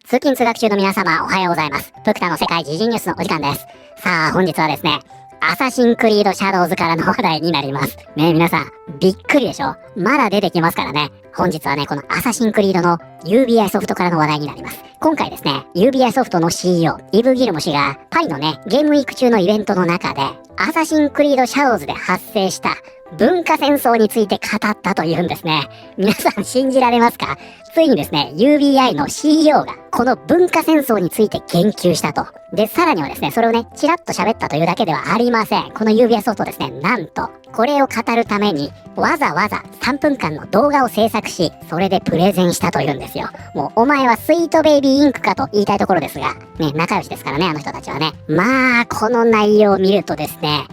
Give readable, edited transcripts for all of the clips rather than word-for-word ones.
通勤通学中の皆様、おはようございます。プクタの世界時事ニュースのお時間です。さあ、本日はですね、アサシンクリードシャドウズからの話題になります。ね、皆さん、びっくりでしょ？まだ出てきますからね。本日はね、このアサシンクリードの UBI ソフトからの話題になります。今回ですね、UBI ソフトの CEO、イブ・ギルモ氏が、パリのね、ゲームウィーク中のイベントの中で、アサシンクリードシャドウズで発生した文化戦争について語ったというんですね。皆さん信じられますか？ついにですね、UBI の CEO がこの文化戦争について言及したと。で、さらにはですね、それをね、ちらっと喋ったというだけではありません。この UBI ソフトですね、なんと、これを語るために、わざわざ3分間の動画を制作し、それでプレゼンしたというんですよ。もう、お前はスイートベイビーインクかと言いたいところですが、ね、仲良しですからね、あの人たちはね。まあ、この内容を見るとですね、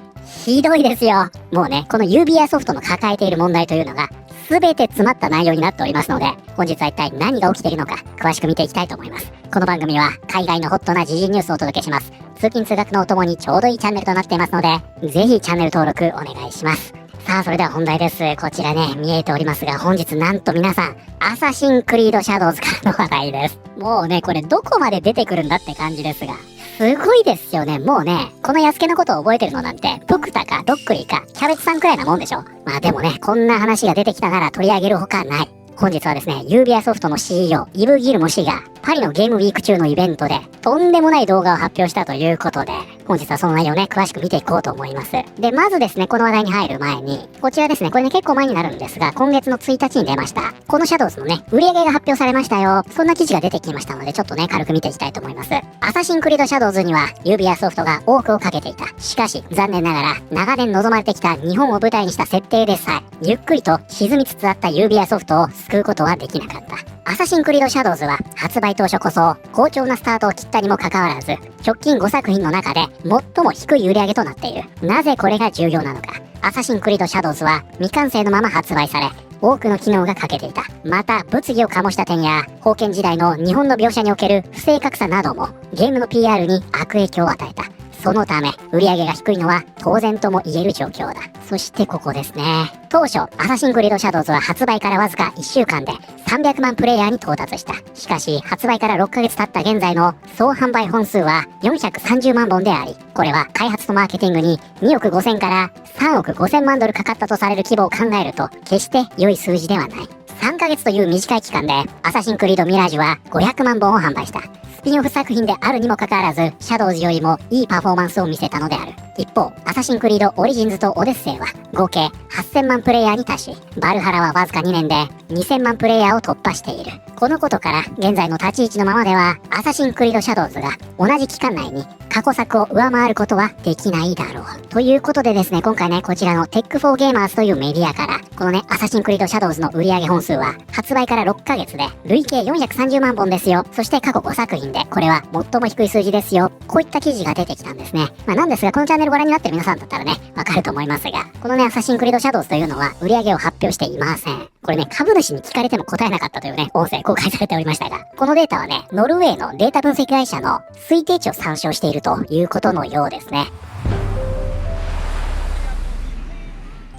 ひどいですよ。もうね、この UBI ソフトの抱えている問題というのが、すべて詰まった内容になっておりますので、本日は一体何が起きているのか、詳しく見ていきたいと思います。この番組は、海外のホットな時事ニュースをお届けします。通勤通学のお供にちょうどいいチャンネルとなっていますので、ぜひチャンネル登録お願いします。さあ、それでは本題です。こちらね、見えておりますが、本日なんと皆さん、アサシンクリードシャドウズからの話題です。もうね、これどこまで出てくるんだって感じですが、すごいですよね。もうね、この安家のことを覚えてるのなんて、プクタかドックリーかキャベツさんくらいなもんでしょ。まあでもね、こんな話が出てきたなら取り上げるほかない。本日はですね、UBI ソフトの CEO、イブ・ギルモ氏が、パリのゲームウィーク中のイベントで、とんでもない動画を発表したということで、本日はその内容をね、詳しく見ていこうと思います。で、まずですね、この話題に入る前に、こちらですね、これね、結構前になるんですが、今月の1日に出ました。このシャドウズのね、売り上げが発表されましたよ。そんな記事が出てきましたので、ちょっとね、軽く見ていきたいと思います。アサシンクリードシャドウズには、UBI ソフトが多くをかけていた。しかし、残念ながら、長年望まれてきた日本を舞台にした設定でさえ、ゆっくりと沈みつつあった UBI ソフトを救うことはできなかった。アサシンクリードシャドウズは発売当初こそ好調なスタートを切ったにもかかわらず、直近5作品の中で最も低い売り上げとなっている。なぜこれが重要なのか。アサシンクリードシャドウズは未完成のまま発売され、多くの機能が欠けていた。また、物議を醸した点や、封建時代の日本の描写における不正格差なども、ゲームの PR に悪影響を与えた。そのため、売り上げが低いのは当然とも言える状況だ。そしてここですね。当初、アサシンクリードシャドウズは発売からわずか1週間で300万プレイヤーに到達した。しかし、発売から6ヶ月経った現在の総販売本数は430万本であり、これは開発とマーケティングに2億5000から3億5000万ドルかかったとされる規模を考えると、決して良い数字ではない。3ヶ月という短い期間で、アサシンクリードミラージュは500万本を販売した。スピンオフ作品であるにもかかわらず、シャドウズよりもいいパフォーマンスを見せたのである。一方、アサシンクリードオリジンズとオデッセイは合計8000万プレイヤーに達し、バルハラはわずか2年で2000万プレイヤーを突破している。このことから、現在の立ち位置のままでは、アサシンクリードシャドウズが同じ期間内に過去作を上回ることはできないだろう。ということでですね、今回ね、こちらのテックフォーゲーマーズというメディアから、このね、アサシンクリードシャドウズの売上本数は、発売から6ヶ月で累計430万本ですよ。そして過去5作品で、これは最も低い数字ですよ。こういった記事が出てきたんですね。なんですが、このチャンネルご覧になってる皆さんだったらね、わかると思いますが、このね、アサシンクリードシャドウズというのは、売上を発表していません。これね、株主に聞かれても答えなかったというね、音声公開されておりましたが、このデータはね、ノルウェーのデータ分析会社の推定値を参照しているということのようですね。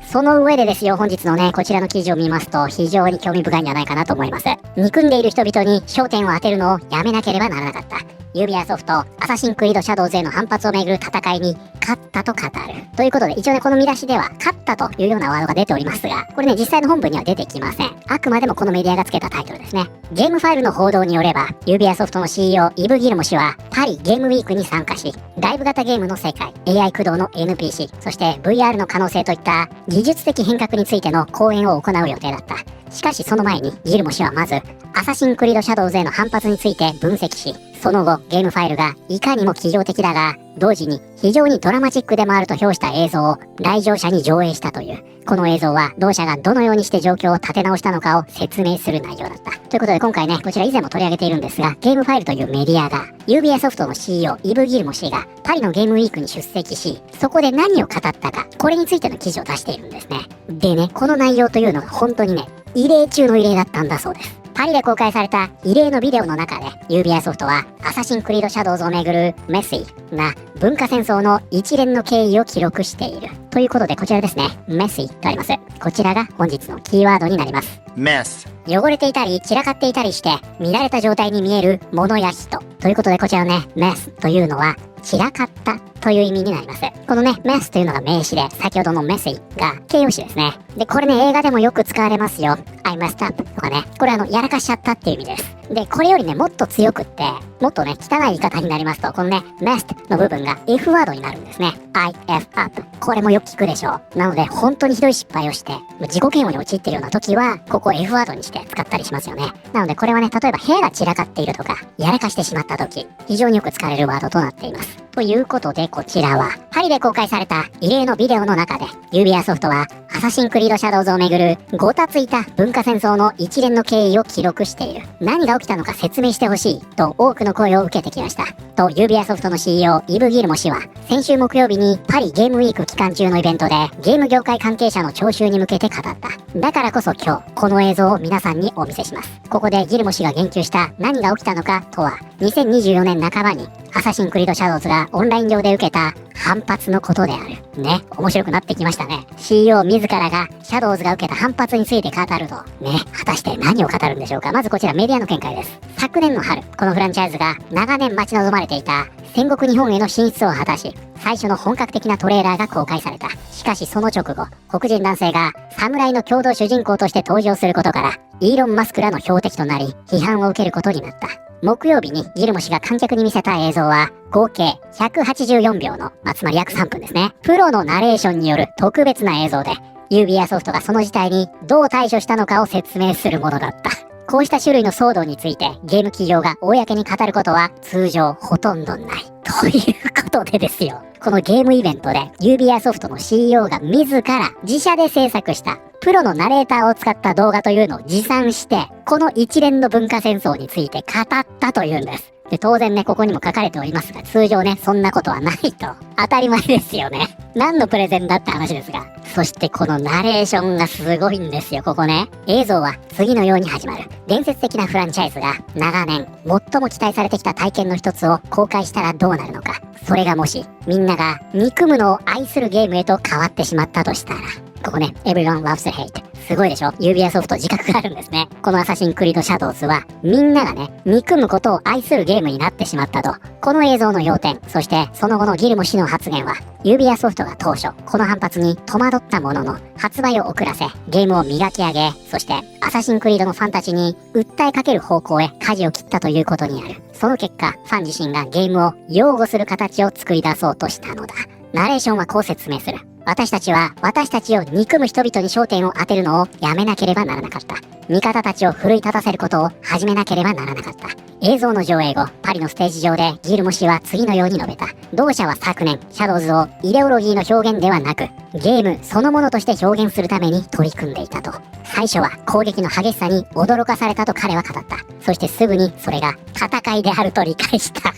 その上でですよ、本日のね、こちらの記事を見ますと、非常に興味深いんじゃないかなと思います。憎んでいる人々に焦点を当てるのをやめなければならなかった。UBI ソフト、アサシンクリードシャドウズへの反発をめぐる戦いに勝ったと語る。ということで、一応ね、この見出しでは、勝ったというようなワードが出ておりますが、これね、実際の本文には出てきません。あくまでもこのメディアが付けたタイトルですね。ゲームファイルの報道によれば、UBI ソフトの CEO、イブ・ギルモ氏は、パリゲームウィークに参加し、ライブ型ゲームの世界、AI 駆動の NPC、そして VR の可能性といった技術的変革についての講演を行う予定だった。しかしその前に、ギルモ氏はまず、アサシンクリードシャドウズへの反発について分析し、その後、ゲームファイルがいかにも企業的だが、同時に非常にドラマチックでもあると評した映像を来場者に上映したという。この映像は同社がどのようにして状況を立て直したのかを説明する内容だった。ということで今回ね、こちら以前も取り上げているんですが、ゲームファイルというメディアが、UBI ソフトの CEO、イブ・ギルモ氏がパリのゲームウィークに出席し、そこで何を語ったか、これについての記事を出しているんですね。でね、この内容というのが本当にね、異例中の異例だったんだそうです。パリで公開された異例のビデオの中で、ユービーアソフトはアサシンクリードシャドウズをめぐるメッシーな文化戦争の一連の経緯を記録している。ということで、こちらですね、メッシーとあります。こちらが本日のキーワードになります。mess, 汚れていたり散らかっていたりして乱れた状態に見えるものや人ということで、こちらのねメスというのは散らかったという意味になります。このねメスというのが名詞で、先ほどのメッシが形容詞ですね。でこれね、映画でもよく使われますよ。 I messed up とかね、これやらかしちゃったっていう意味です。でこれよりねもっと強くってもっとね汚い言い方になりますと、このね messed の部分が F ワードになるんですね。 I F up、 これもよく聞くでしょう。なので本当にひどい失敗をして自己嫌悪に陥っているような時はここ F ワードにして使ったりしますよね。なのでこれはね、例えば部屋が散らかっているとかやらかしてしまった時、非常によく使われるワードとなっています。ということで、こちらはパリで公開された異例のビデオの中で、ユービーアソフトはアサシンクリードシャドウズをめぐるごたついた文化戦争の一連の経緯を記録している。何が起きたのか説明してほしいと多くの声を受けてきました。とユービーアソフトの CEO イブ・ギルモ氏は先週木曜日にパリゲームウィーク期間中のイベントでゲーム業界関係者の聴衆に向けて語った。だからこそ今日この映像を皆さんにお見せします。ここでギルモ氏が言及した何が起きたのかとは、2024年半ばにアサシンクリードシャドウズがオンライン上で受けた反発のことである。ね、面白くなってきましたね。CEO 自らがシャドウズが受けた反発について語ると、ね、果たして何を語るんでしょうか。まずこちらメディアの見解です。昨年の春、このフランチャイズが長年待ち望まれていた戦国日本への進出を果たし、最初の本格的なトレーラーが公開された。しかしその直後、黒人男性が侍の共同主人公として登場することから、イーロン・マスクらの標的となり、批判を受けることになった。木曜日にギルモ氏が観客に見せた映像は合計184秒の、つまり約3分ですね、プロのナレーションによる特別な映像で、ユービーアソフトがその事態にどう対処したのかを説明するものだった。こうした種類の騒動についてゲーム企業が公に語ることは通常ほとんどない。ということでですよ、このゲームイベントでユービーアソフトの CEO が自ら自社で制作したプロのナレーターを使った動画というのを持参して、この一連の文化戦争について語ったというんです。で当然ね、ここにも書かれておりますが、通常ねそんなことはないと当たり前ですよね。何のプレゼンだって話ですが、そしてこのナレーションがすごいんですよ。ここね、映像は次のように始まる。伝説的なフランチャイズが長年最も期待されてきた体験の一つを公開したらどうなるのか。それがもしみんなが憎むのを愛するゲームへと変わってしまったとしたら、ここね、Everyone loves hate。すごいでしょ。ユービーアソフト自覚があるんですね。このアサシンクリードシャドウズはみんながね憎むことを愛するゲームになってしまったと。この映像の要点、そしてその後のギルモ氏の発言は、ユービーアソフトが当初この反発に戸惑ったものの発売を遅らせ、ゲームを磨き上げ、そしてアサシンクリードのファンたちに訴えかける方向へ舵を切ったということにある。その結果、ファン自身がゲームを擁護する形を作り出そうとしたのだ。ナレーションはこう説明する。私たちは私たちを憎む人々に焦点を当てるのをやめなければならなかった。味方たちを奮い立たせることを始めなければならなかった。映像の上映後、パリのステージ上でギルモ氏は次のように述べた。同社は昨年、シャドウズをイデオロギーの表現ではなく、ゲームそのものとして表現するために取り組んでいたと。最初は攻撃の激しさに驚かされたと彼は語った。そしてすぐにそれが戦いであると理解した。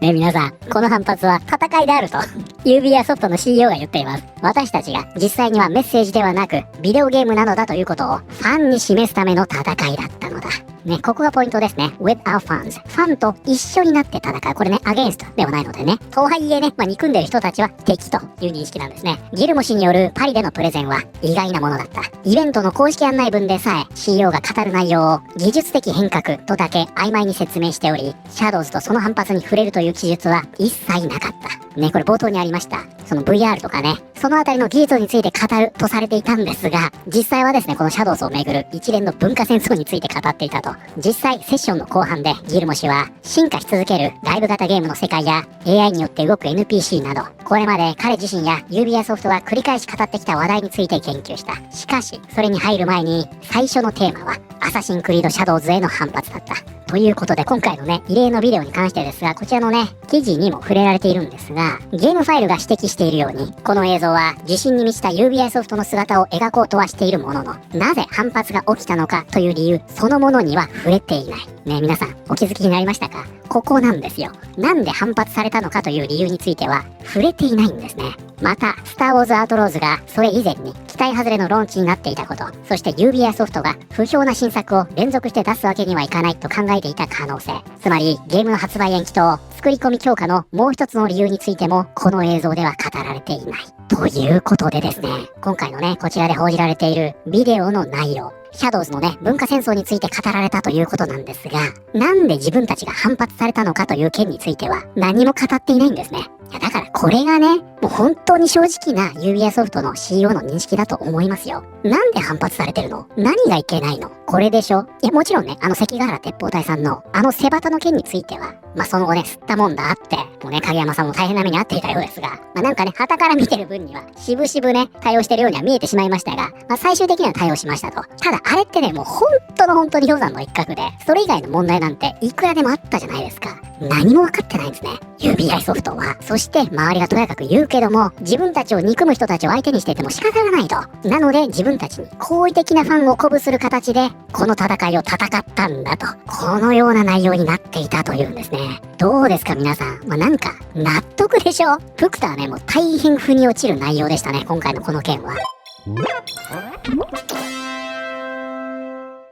ね、皆さん、この反発は戦いであるとユービーアソフトの CEO が言っています。私たちが実際にはメッセージではなくビデオゲームなのだということをファンに示すための戦いだったのだ。ね、ここがポイントですね。with our fans。ファンと一緒になって戦う。これね、against ではないのでね。とはいえね、憎んでる人たちは敵という認識なんですね。ギルモ氏によるパリでのプレゼンは意外なものだった。イベントの公式案内文でさえ CEO が語る内容を技術的変革とだけ曖昧に説明しており、シャドウズとその反発に触れるという記述は一切なかった。ね、これ冒頭にありました。その VR とかね、そのあたりの技術について語るとされていたんですが、実際はですね、このシャドウズをめぐる一連の文化戦争について語っていたと。実際、セッションの後半でギルモ氏は進化し続けるライブ型ゲームの世界や AI によって動く NPC など、これまで彼自身やユービーアソフトが繰り返し語ってきた話題について研究した。しかし、それに入る前に最初のテーマはアサシンクリードシャドウズへの反発だった。ということで、今回のね、異例のビデオに関してですが、こちらのね、記事にも触れられているんですが、ゲームファイルが指摘しているように、この映像は自信に満ちた UBI ソフトの姿を描こうとはしているものの、なぜ反発が起きたのかという理由そのものには触れていない。ねえ皆さん、お気づきになりましたか？ここなんですよ。なんで反発されたのかという理由については触れていないんですね。また、スター・ウォーズ・アートローズがそれ以前に期待外れのローンチになっていたこと、そして UBI ソフトが不評な新作を連続して出すわけにはいかないと考えていた可能性、つまりゲームの発売延期と作り込み強化のもう一つの理由についてもこの映像では語られていない。ということでですね、今回のね、こちらで報じられているビデオの内容、シャドウズのね、文化戦争について語られたということなんですが、なんで自分たちが反発されたのかという件については何も語っていないんですね。いやだからこれがね、もう本当に正直な UBI ソフトの CEO の認識だと思いますよ。なんで反発されてるの？何がいけないの？これでしょ？いやもちろんね、関ヶ原鉄砲隊さんの背バタの件については、その後ね、吸ったもんだあって、もうね、影山さんも大変な目に遭っていたようですが、なんかね、旗から見てる分には、渋々ね、対応してるようには見えてしまいましたが、最終的には対応しましたと。ただ、あれってね、もう本当に氷山の一角で、それ以外の問題なんていくらでもあったじゃないですか。何も分かってないんですね。UBI ソフトは。そして、周りがとやかく言うけども、自分たちを憎む人たちを相手にしてても仕方がないと。なので、自分たちに好意的なファンを鼓舞する形で、この戦いを戦ったんだと。このような内容になっていたというんですね。どうですか皆さん。なんか、納得でしょ？フクタはね、もう大変腑に落ちる内容でしたね。今回のこの件は。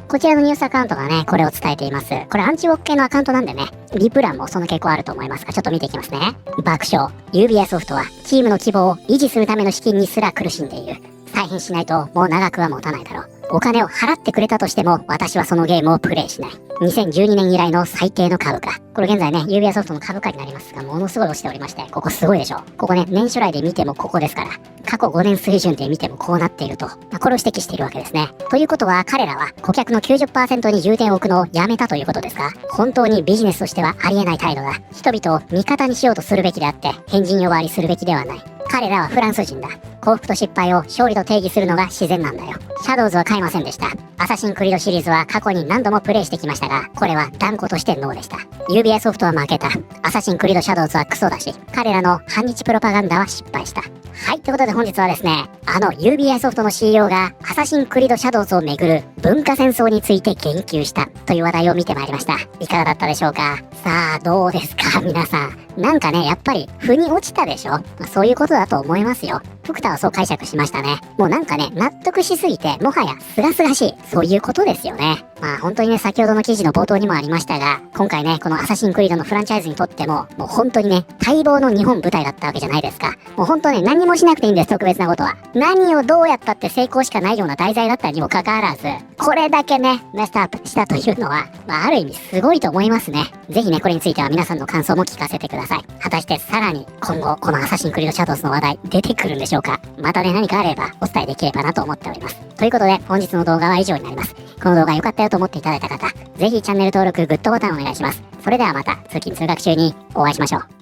こちらのニュースアカウントがね、これを伝えています。これアンチウォーク系のアカウントなんでね、リプ欄もその傾向あると思いますが、ちょっと見ていきますね。爆笑。UBI ソフトは、チームの規模を維持するための資金にすら苦しんでいる。再編しないと、もう長くは持たないだろう。お金を払ってくれたとしても、私はそのゲームをプレイしない。2012年以来の最低の株価。これ現在ね、UBI ソフトの株価になりますが、ものすごい落ちておりまして、ここすごいでしょ。ここね、年初来で見てもここですから。過去5年水準で見てもこうなっていると。これを指摘しているわけですね。ということは、彼らは顧客の 90% に重点を置くのをやめたということですか？本当にビジネスとしてはありえない態度だ。人々を味方にしようとするべきであって、変人呼ばわりするべきではない。彼らはフランス人だ。幸福と失敗を勝利と定義するのが自然なんだよ。シャドウズは買いませんでした。アサシンクリードシリーズは過去に何度もプレイしてきましたが、これは断固としてノーでした。UBI ソフトは負けた。アサシンクリードシャドウズはクソだし、彼らの反日プロパガンダは失敗した。はい、ということで本日はですね、UBI ソフトの CEO がアサシンクリードシャドウズをめぐる文化戦争について言及したという話題を見てまいりました。いかがだったでしょうか？さあ、どうですか皆さん。なんかね、やっぱり腑に落ちたでしょ？そういうことだと思いますよ。フクタはそう解釈しましたね。もうなんかね、納得しすぎて、もはやすがすがしい。そういうことですよね。本当にね、先ほどの記事の冒頭にもありましたが、今回ね、このアサシンクリードのフランチャイズにとっても、もう本当にね、待望の日本舞台だったわけじゃないですか。もう本当ね、何もしなくていいんです、特別なことは。何をどうやったって成功しかないような題材だったにもかかわらず、これだけね、メストアップしたというのは、ある意味すごいと思いますね。ぜひね、これについては皆さんの感想も聞かせてください。果たしてさらに今後、このアサシンクリードシャドウズの話題出てくるんでしょうか？またね、何かあればお伝えできればなと思っております。ということで、本日の動画は以上になります。この動画良かったよと思っていただいた方、ぜひチャンネル登録、グッドボタンお願いします。それではまた通勤通学中にお会いしましょう。